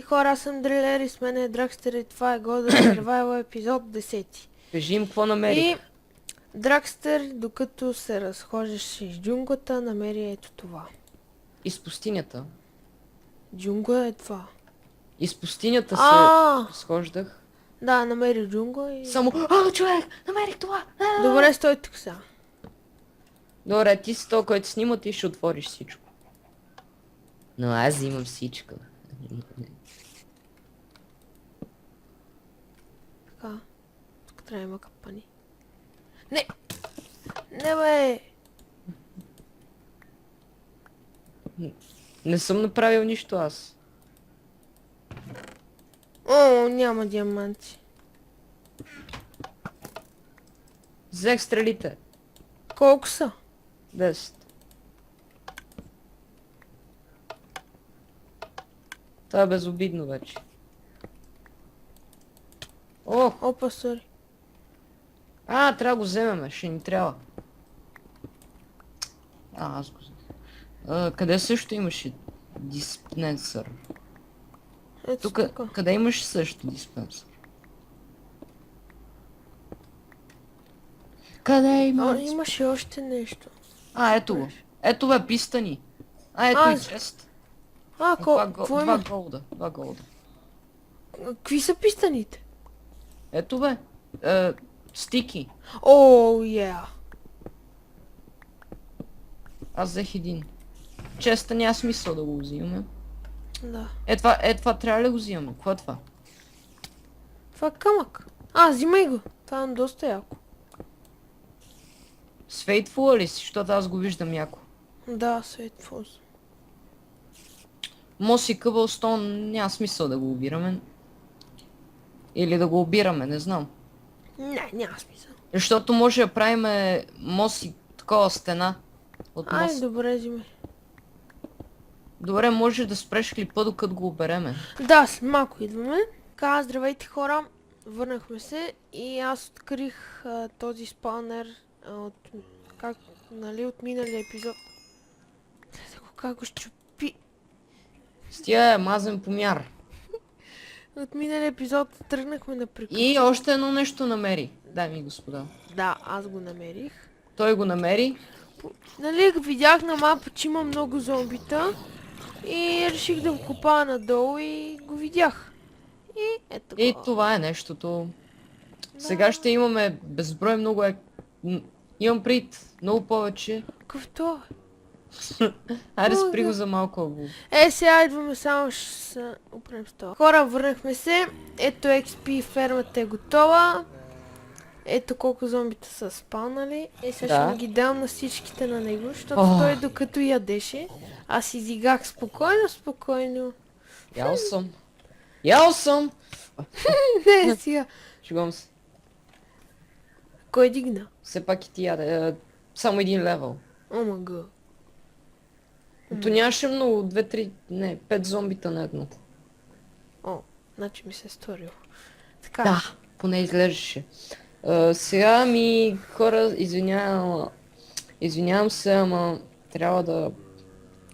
Хора, аз съм Дрилер и с мен е Дракстер и това е Golden Survival епизод 10. Кажи им какво намерих. И Дракстер, докато се разхождаше из джунглата, намери ето това. Из пустинята. Джунгла е това. Из пустинята се А, разхождах. да, намери джунгла и... Само, човек, намерих това! Добре, стой тук сега. Добре, ти си то, който снима, ти ще отвориш всичко. Но аз взимам всичко. Така. Тук трябва да има капани. Не! Не бе! Не съм направил нищо аз. О, няма диаманти. Взех стрелите. Колко са? 10. Това е безобидно вече. Ох! Опа, сори. Трябва да го вземем, ще ни трябва. Аз го взех. Къде също имаше диспенсър? Ето Тук, къде имаш също диспенсър? Къде има? Имаше още нещо. Ето го. Ето бе, пистани. Ето и чест. Какво има? Два голда. Какви са пистаните? Ето бе. Стики. О, я. Аз взех един. Честа няма смисъл да го взимаме. Да. Това трябва ли да го взимаме? Какво е това? Това е камък. Взимай го. Това е доста яко. С Faithful ли си? Защото аз го виждам яко. Да, Sweet Моси Къбълстон няма смисъл да го обираме. Или да го обираме, не знам. Не, няма смисъл. Защото може да правим моси такова стена. От Ай, мост. добре, взимай. Добре, може да спреш клипа, докато го обереме. Да, след малко идваме. Така, здравейте хора. Върнахме се и аз открих този спаунер от... от миналия епизод. Как го щупи. С тия е мазен помяр. От миналия епизод тръгнахме на прикол. И още едно нещо намери, дами и господа. Да, аз го намерих. Той го намери. Нали, видях на мапа, че има много зомбита и реших да го копая надолу и го видях. И ето И го. това е нещото. Сега ще имаме безброй много имам пред много повече. Какъв то? Айде спри го за малко. Сега идваме, само ще се оправим с това. Хора, върнахме се. Ето XP, фермата е готова. Ето колко зомбита са спалнали. Сега ще ги дам на всичките на него, защото той докато ядеше, аз изигах спокойно. Ял съм! Не, сега. Шегувам се. Кой дигна? Все пак и ти яде. Само един левел. О, мага. То нямаше много, 2-3, не, 5 зомбита на едното. О, значи ми се е сторило. Така. Да, поне изглеждаше. Сега хора, извинявам се, ама трябва да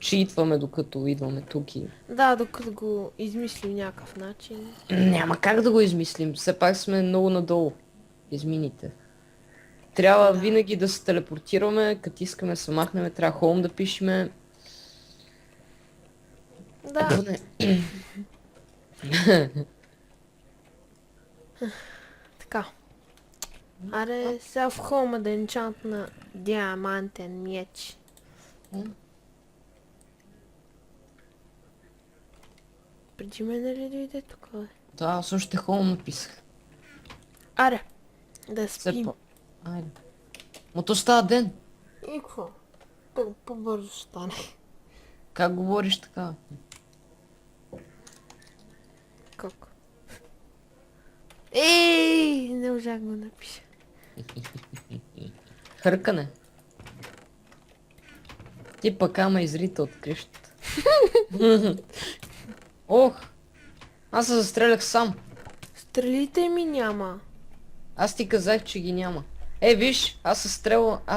читваме докато идваме тук и... Да, докато го измислим някакъв начин. Няма как да го измислим, все пак сме много надолу. Измините. Трябва винаги да се телепортираме, като искаме да се махнем, трябва home да пишеме. Да. Така. Аре, сега в хома да енчантна диамантен меч. Преди мене ли дойде тук, бе? Да, аз още home написах. Аре, да спим. Айде. Но то става ден. И какво? Так по-бързо ще стане. Как говориш така? Как? Ей, не можах го напиша. Хъркане. Ти пък ама изрита от къщата. Ох! Аз се застрелях сам. Стрелите ми няма. Аз ти казах, че ги няма. Виж, аз се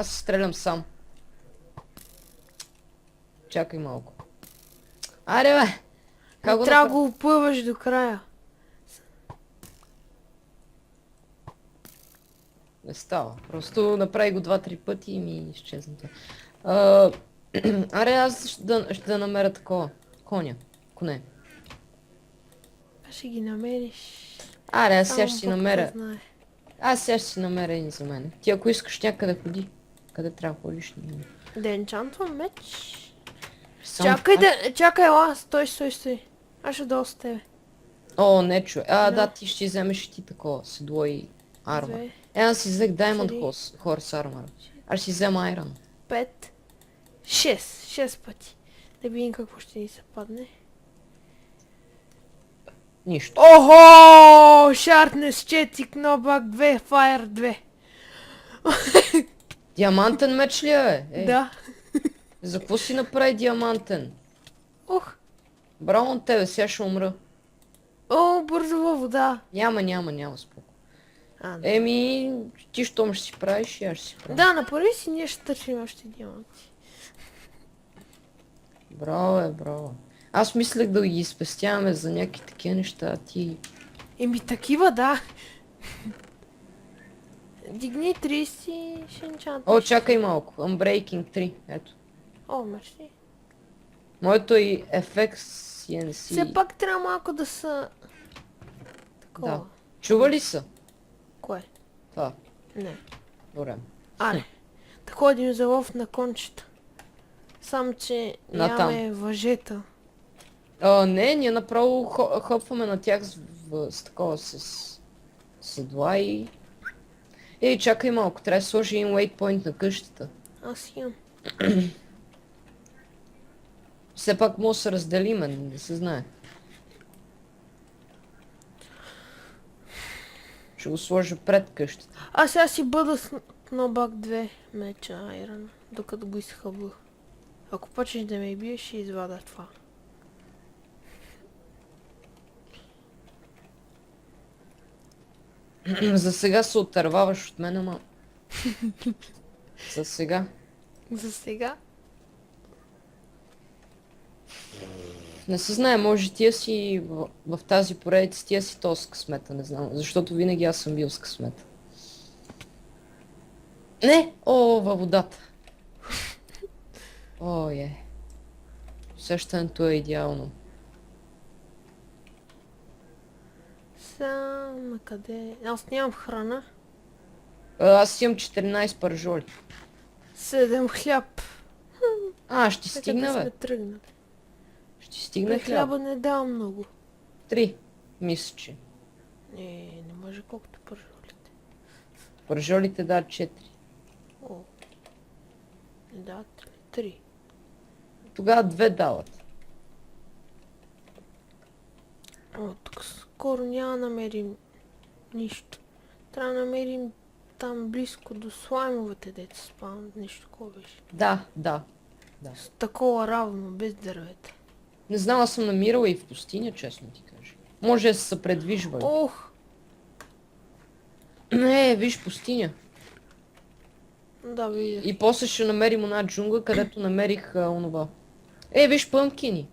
стрелям сам. Чакай малко. Аре бе! Как го Трябва да направи? го опъваш до края. Не става. Просто направи го 2-3 пъти и ми изчезна това. А, Аре, аз ще да намеря такова. Коне. Ще ги намериш. Аре, аз сега Само ще си Бог намеря. да знае. Аз сега ще си намеря един за мене. Ти ако искаш някъде ходи. Къде трябва да ходиш? Не знам. Да енчантвам меч. Само Чакай, ела, стой. Аз ще дойда с тебе. О, не чу. Да. Да, ти ще вземеш и ти такова. Седло и армор. Две, Аз си взех Diamond три, Horse Armor. Аз ще си взема Iron. 5, 6 пъти. Да видим какво ще ни се падне. Нищо. Охо! Sharpness 4, Knockback 2, Fire 2. Диамантен меч ли е? Ей, Да. за какво си направи диамантен? Ох. Браво на тебе, сега ще умра. О, бързо във вода. Няма, споко. Не. Еми, ти щом ще си правиш, и аз ще си правя. Да, направи си, ние ще търсим още диаманти. Браво. Аз мислех да ги спестяваме за някакви такива неща, а ти... Еми такива, да. Дигни 30, ще енчантваш. О, чакай малко. Unbreaking 3, ето. О, мерси. Моето и FX CNC. Все пак трябва малко да са... Такова. Да. Чува ли са? Кое? Това. Не. Добре. Аре. Да ходим за лов на кончета. Само, че Натам. нямаме въжета. Не, ние направо хопваме на тях с такова, с седла и... Ей, чакай малко, трябва да сложи един waypoint на къщата. Аз имам. Все пак може да се разделиме, не се знае. Ще го сложа пред къщата. Аз сега си бъда с Knockback 2 меча Iron, докато го изхъбвах. Ако почнеш да ме биеш, ще извада това. За сега се отърваваш от мен, ама... За сега. За сега? Не се знае, може тия си в тази поредица, тия си то с късмета, не знам. Защото винаги аз съм бил с късмета. Не! О, във водата. О, Усещането е идеално. Сам, къде? Аз нямам храна. Аз имам 14 пържоли. 7 хляб. Ще Нека стигна, да бе. сме тръгнали. Ще стигна хляб. Хляба не дава много. 3. Мисля, че. Не може колкото пържолите. Пържолите дадат 4. О. Не дават ли? 3. Тогава 2 дават. О, тук скоро няма намерим нищо. Трябва да намерим там близко до слаймовете деца спават. Нищо такова беше. Да. С такова равно, без дървета. Не знам, аз съм намирала и в пустиня, честно ти кажа. Може да са се предвижвали. Ох! Не, виж пустиня. Да, видя. И после ще намерим една джунгла, където намерих онова. Виж пъмкини.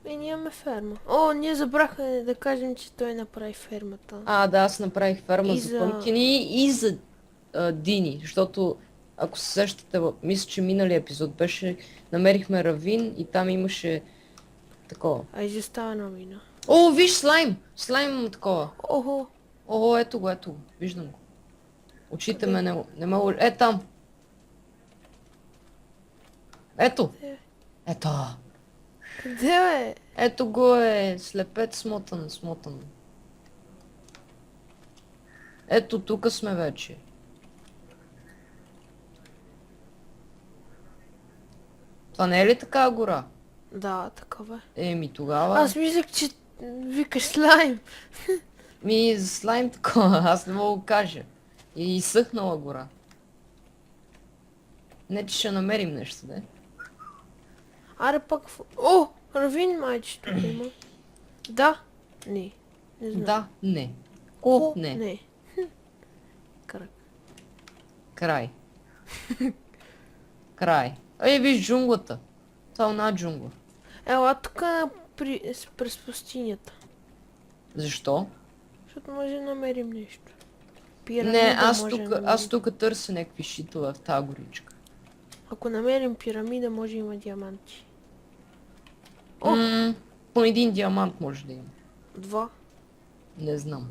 Ние имаме ферма. О, ние забрахме да кажем, че той направи фермата. Да, аз направих ферма И за за- пъмкини и за дини, защото ако се сещате, мисля, че миналия епизод беше, намерихме равин и там имаше такова. Айде става една мина. О, виж слайм! Слайм такова. Охо! О, ето го, виждам го. Очите Къде? ме не мога... Там! Ето! Къде? Ето! Къде бе? Ето го слепец смотан. Ето тук сме вече. Това не е ли такава гора? Да, такава е. Тогава... Аз мислех, че викаш слайм. Слайм такова, аз не мога да кажа. И изсъхнала гора. Не, че ще намерим нещо, да? Аре пак... О! Равин майче тук има. Да. Не. Не знам. Да, не. Не. Не. Кръг. Край. Виж джунглата. Това е една джунгла. Ела тук през пустинята. Защо? Защото може да намерим нещо. Не, Пирамида аз може да тук, намерим. аз тук търся някакви шитове в тази горичка. Ако намерим пирамида, може да има диаманти. О, По един диамант може да има. 2. Не знам.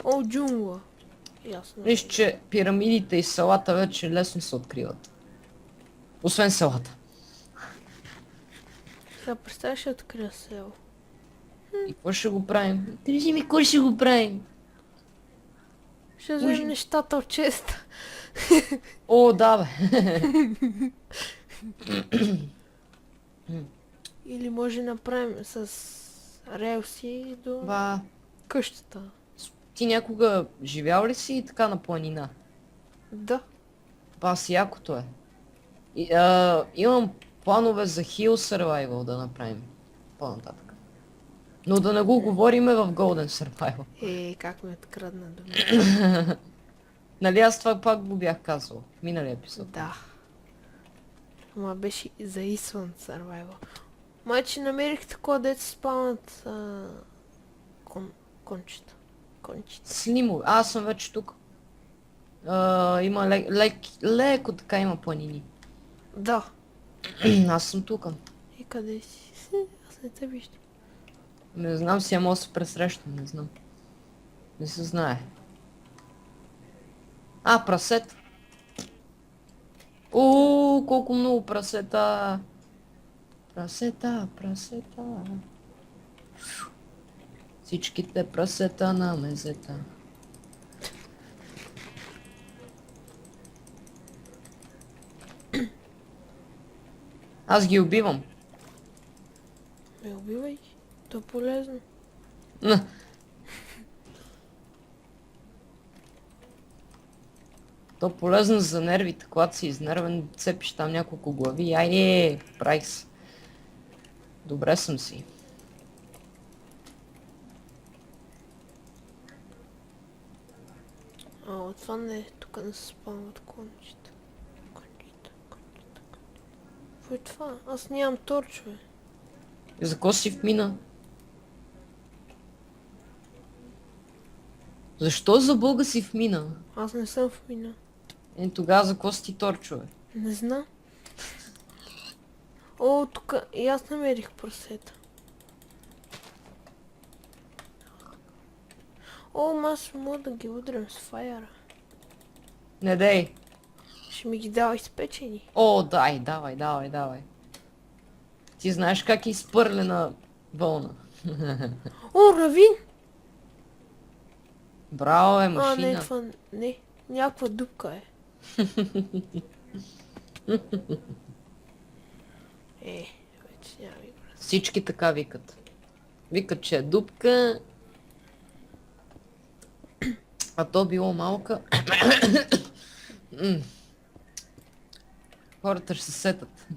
О, джунгла. Ясно. Виж, че пирамидите и селата вече лесно се откриват. Освен селата. Сега представяш да открия село. И какво ще го правим? Кажи ми, какво ще го правим? Ще вземем нещата от честа. О, да бе. Или може да направим с релси до Ба, къщата. ти някога живял ли си така на планина? Да. Ба, си якото е. Имам планове за Hill Survival да направим. По-нататък. Но да не го говориме в Golden Survival. Как ме открадна дума. Нали аз това пак го бях казал в миналия епизод. Да. Ама беше и за Island Survival. Майче намерих такова, дето се спавнат кончета. Кончета. Слимо, аз съм вече тук. Има леко така има планини. Да. Аз съм тук. И къде си? Аз не те виждам. Не знам си, ама се пресрещам, не знам. Не се знае. Прасет. Колко много прасета. Прасета. Всичките прасета на мезета. Аз ги убивам. Ме убивай. То е полезно. То полезно за нервите, когато си изнервен, цепиш там няколко глави. Айде, прайс. Добре съм си. Това не е. Тук не се спават кончета. Какво е това? Аз нямам торчове. За какво си в мина? Защо за Бога си в мина? Аз не съм в мина. Тогава за какво си ти торчове? Не знам. Тук и аз намерих прасета. Аз мога да ги удрям с фаяра. Не дей. Ще ми ги дава изпечени. Давай. Ти знаеш как е изпърлена вълна. Равин! Браво е, машина. Не, това не. Някаква дупка е. Вече няма ми връзка. Всички така викат. Викат, че е дупка. А то било малка. Хората ще се сетат.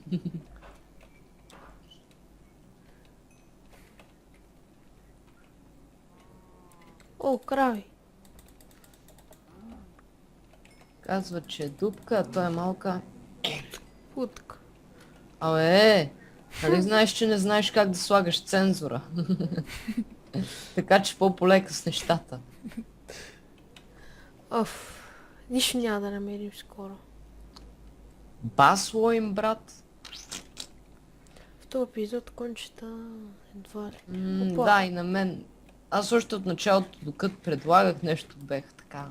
Крави. Казва, че е дупка, а то е малка. Утка. Нали знаеш, че не знаеш как да слагаш цензура? Така че по-полека с нещата. Нищо няма да намерим скоро. Басло им, брат. В този епизод кончета едва ли. Да, и на мен. Аз още от началото, докато предлагах нещо, бех така.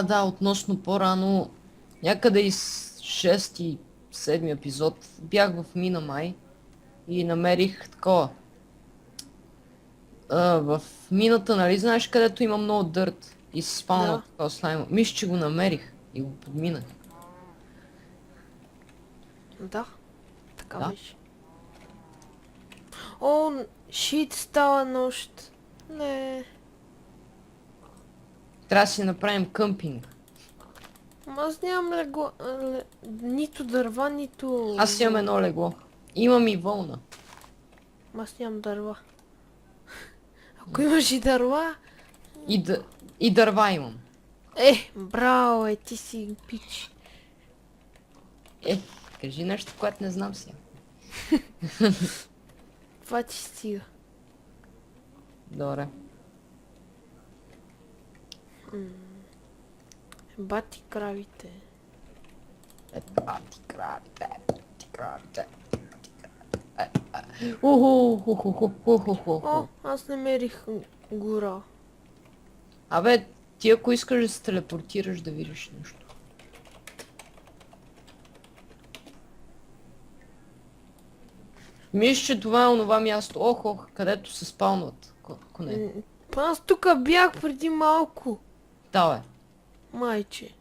Да, относно по-рано, някъде из 6-7 епизод, бях в мина май и намерих такова. В мината, нали знаеш, където има много дърт и се спална такова слайма. Мисля, че го намерих и го подминах. Да, така Да. беше. Шит, става нощ. Не. Трябва да си направим къмпинг. Аз нямам легло, нито дърва, нито... Аз имам едно легло. Имам и вълна. Аз нямам дърва. Ако имаш и дърва... И дърва имам. Браво, ти си пич. Кажи нещо, което не знам сега. Това ти стига. Добре. Бати кравите. Бати кравите, бати кравите. Уху. О, аз намерих гора. Абе, ти ако искаш да се телепортираш да видиш нещо. Мисля, че това е онова място, където се спалнат коне. Аз тук бях преди малко. Да, бе. Майче.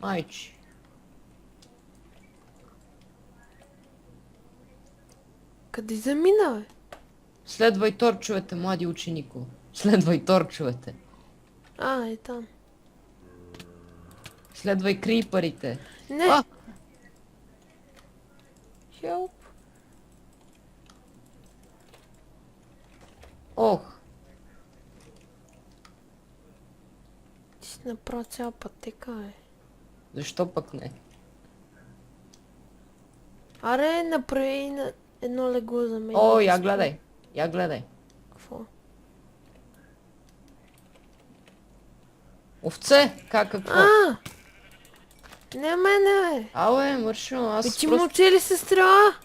Майче. Къде замина, бе? Следвай торчовете, млади ученико. Следвай торчовете. Е там. Следвай крипарите. Не! А! Help. Ох. Ти си направи цяла пътека, бе. Защо пък не? Аре, направи на едно легло за мен. О, я гледай. Я гледай. Какво? Овце! Какво? Не мене, бе. Абе, Маршо, аз Ти просто... му цели се стрела?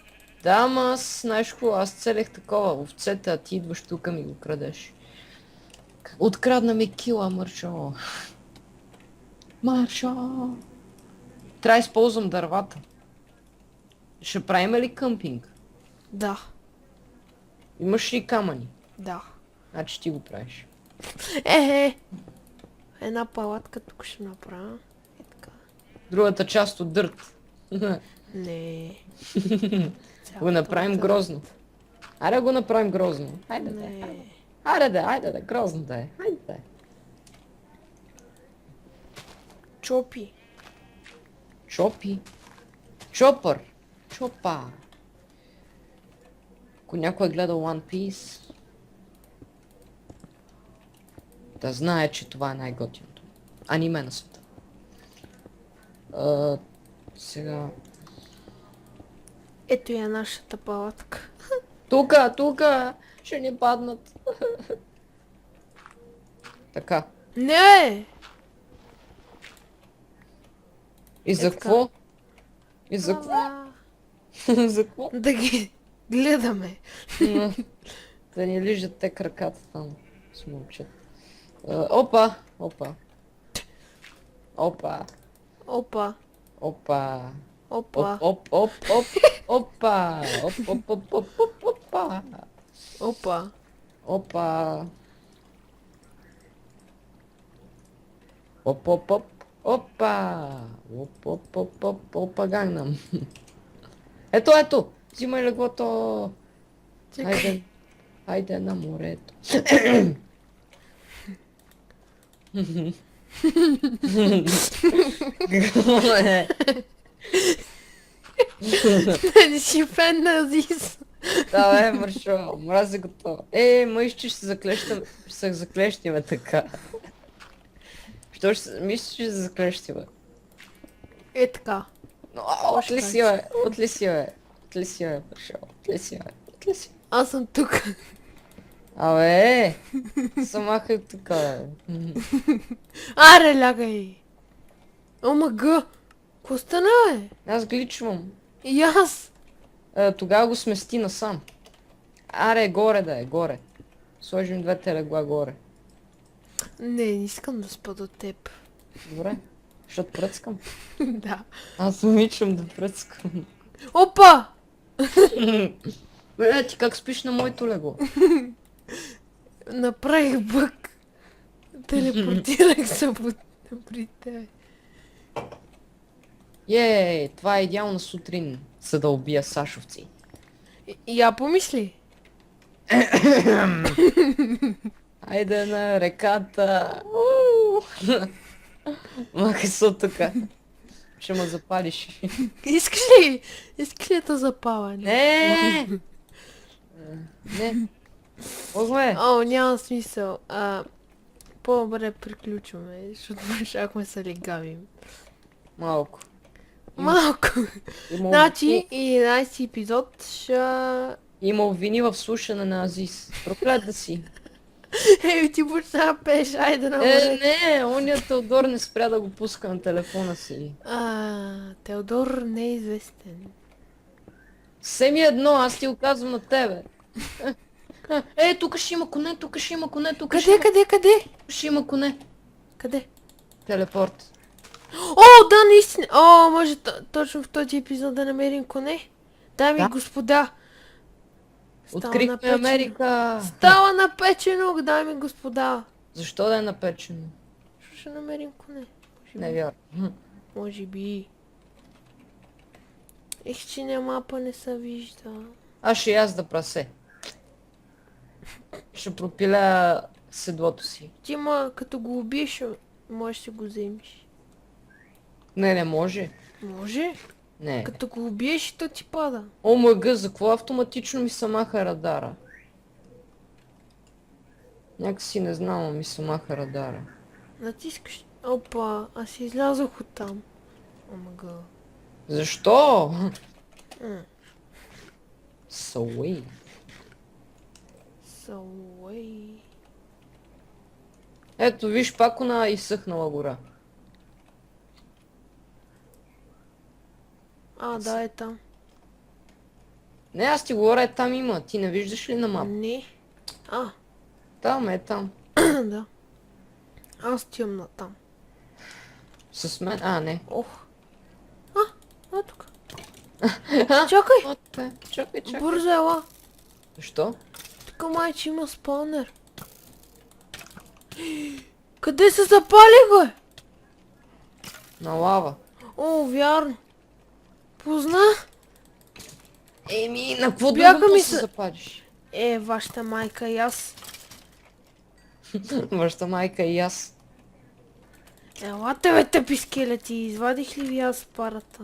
Да, ама аз, знаеш какво, аз целех такова, овцете, а ти идваш тук ми го крадеш. Открадна ми кила, Маршо. Маршо. Трябва да използвам дървата. Ще правим ли къмпинг? Да. Имаш ли камъни? Да. Значи ти го правиш. Една палатка тук ще направя. Е така. Другата част от дърт. Не. Го направим грозно. Айде да го направим грозно. Хайде да. Не. Айде да, грозно да е. Хайде да. Чопи. Чопи. Чопър. Чопа. Ако някой е гледал One Piece, да знае, че това е най-готиното аниме на света. Сега... Ето я нашата палатка. Тука! Ще ни паднат. Така. Не! И за така. какво? И за какво? За какво? Да ги гледаме. Да ни лижат те краката там. Смълчат. Опа! Опа. Опа! Опа. Опа! Опа. Опа! Опа! Опа. Опа! Оп! Опа! Опа, Гангнам. Ето! Взимай леглото! Чакай. Хайде на морето. Какво е? Не си фен на Азис. Да, бе, Маршо, мрази го то. Мисля, че ще се заклещиме така. Що ще мислиш, че се заклещиме? Е така. Отли си, Маршо, отли си. Аз съм тук. Абе, самахай тук, бе. Аре, лягай. Омага. Какво стана, бе? Аз гличвам. И аз. Тогава го смести насам. Аре, горе да е, горе. Сложим двете легла горе. Не искам да спа до теб. Добре, защото пръцкам. Да. Аз обичам да пръцкам. Опа! Бе, ти как спиш на моето легло? Направих бък. Телепортирах се при теб. Това е идеална сутрин, за да убия сашовци. Я помисли. Айде на реката. Махай се от тука. Ще ме запалиш. Искаш ли? Искаш ли да запаля? Не! Не. Озме! О, няма смисъл. по-добре приключваме, защото можахме се легавим. Малко. Малко. Има, Значи, 11 епизод ще... има обвини в слушане на Азис. Проклят да си. Ей, ти почна да пееш, айде на море. Не, оня Теодор не спря да го пуска на телефона си. Теодор не е известен. Все ми е едно, аз ти го казвам на тебе. Тук ще има коне, тук ще има коне, тук ще Къде? ще има коне. Къде? Телепорт. О, да, наистина! О, може точно в този епизод да намерим коне? Дами и Да. господа! Става Открихме напечено. Америка. Става напечено, дами и господа! Защо да е напечено? Ще намерим коне. Не вярвам. Може би. Че на мапа не се вижда. Аз ще язда прасе. Ще пропиля седлото си. Ти като го убиеш, можеш да си го вземеш. Не може. Може? Не. Като го убиеш, то ти пада. О, мой гъс, за какво автоматично ми се маха радара? Някакси не знам, а ми се маха радара. Натискаш. Опа, аз излязох от там. Омага. Защо? Сауей. Сауей. Ето, виж, пак на изсъхнала гора. Да, е там. Не, аз ти говоря, там има. Ти не виждаш ли на мапа? Не. Там е, там. Да. Аз отивам на там. С мен? Не. Ох. Тук. Чакай! Чакай. Бързо ела. Защо? Тук майче има спаунер. Къде се запали, бе? На лава. О, вярно. Позна? Еми, на какво Бяха друго ми се се- западиш? Вашата майка и аз. Вашата майка и аз. Елате, бе, тъпи скелети. Извадих ли ви аз парата?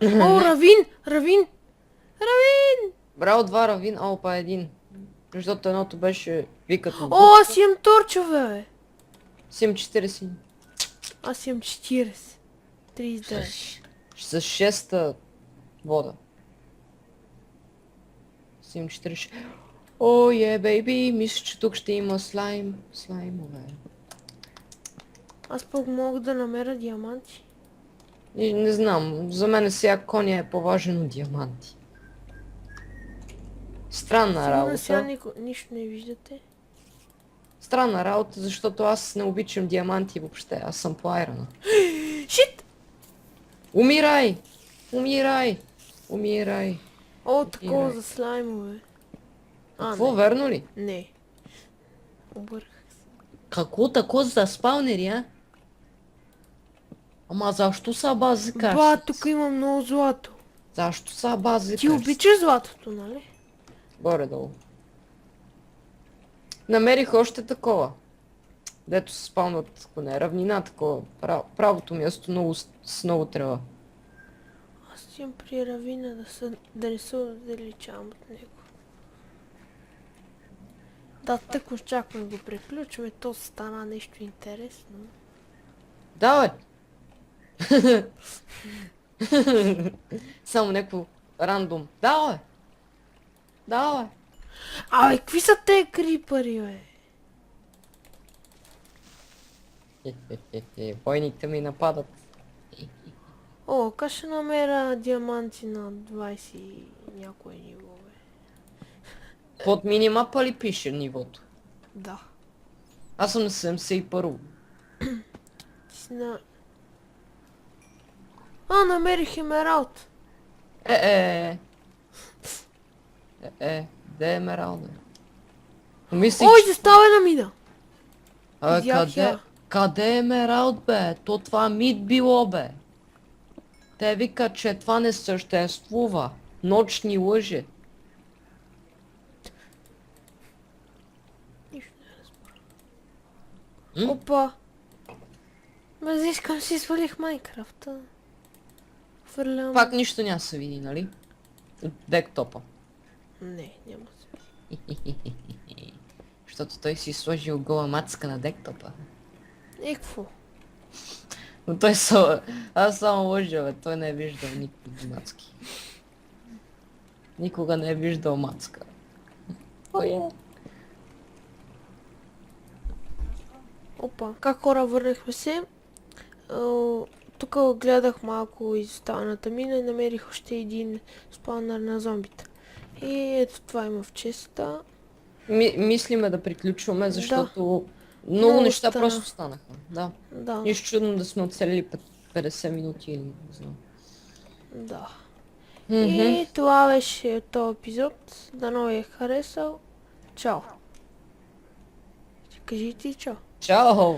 О, Равин! Равин! Браво, два равин, опа, един. Защото едното беше викато. О, аз имам торчове, бе. Сим 40. Аз имам 40. 39. С 6-та вода. Сим 40. О, бейби, мисля, че тук ще има слаймове. Аз пък мога да намеря диаманти. И не знам, за мен сега коня е по-важен от диаманти. Странна Сигурно сега работа. нищо не виждате. Странна работа, защото аз не обичам диаманти въобще. Аз съм по айрона. Шит! Умирай! Умирай! Умирай! О, такова Ирай. за слаймове. Какво, верно ли? Не. Обърках се. Какво тако за спаунери, а? Ама защо са бази Ба, карси? тук има много злато. Защо са бази Ти карси? обичаш златото, нали? Горе-долу. Намерих още такова. Дето се спаунват коне. Равнина такова. Правото място много, с много трева. Аз имам при Равина да не се отдалечавам от него. Да, тък очакваме го приключваме, то стана нещо интересно. Давай! Само някакво рандом. Давай! Давай! Абе, какви са те крипари, бе? Войните ми нападат. О, как ще намеря диаманти на 20 и някое ниво, бе? Под минимапа ли пише нивото? Да. Аз съм на 71. Ти си на... намерих емералд. Де е емералда? Мислих, Ой, застава на мина! Абе, Видях я. къде е емералд, бе? То това мит било, бе. Те викат, че това не съществува. Ночни лъже. Нищо не разбра. Опа! Ме искам си свалих Майнкрафта. Фърлям... Пак нищо няма се види, нали? От дектопа. Не, няма се. Защото той си сложил гола мацка на дектопа. И какво? Но той са... Аз само лъжа, бе. Той не е виждал никакви мацки. Никога не е виждал мацка. Опа, как хора, върнахме се. Тук гледах малко изостаната мина и намерих още един спаунър на зомбита. И ето това има в честа. Мислиме да приключваме, защото много Много неща стана. просто станаха. Да. Да, Нищо чудно да сме оцелили 50 минути или не знам. да. Мгм. И това беше този епизод. Дано ви е харесал. Чао. Кажи ти чао. Чао!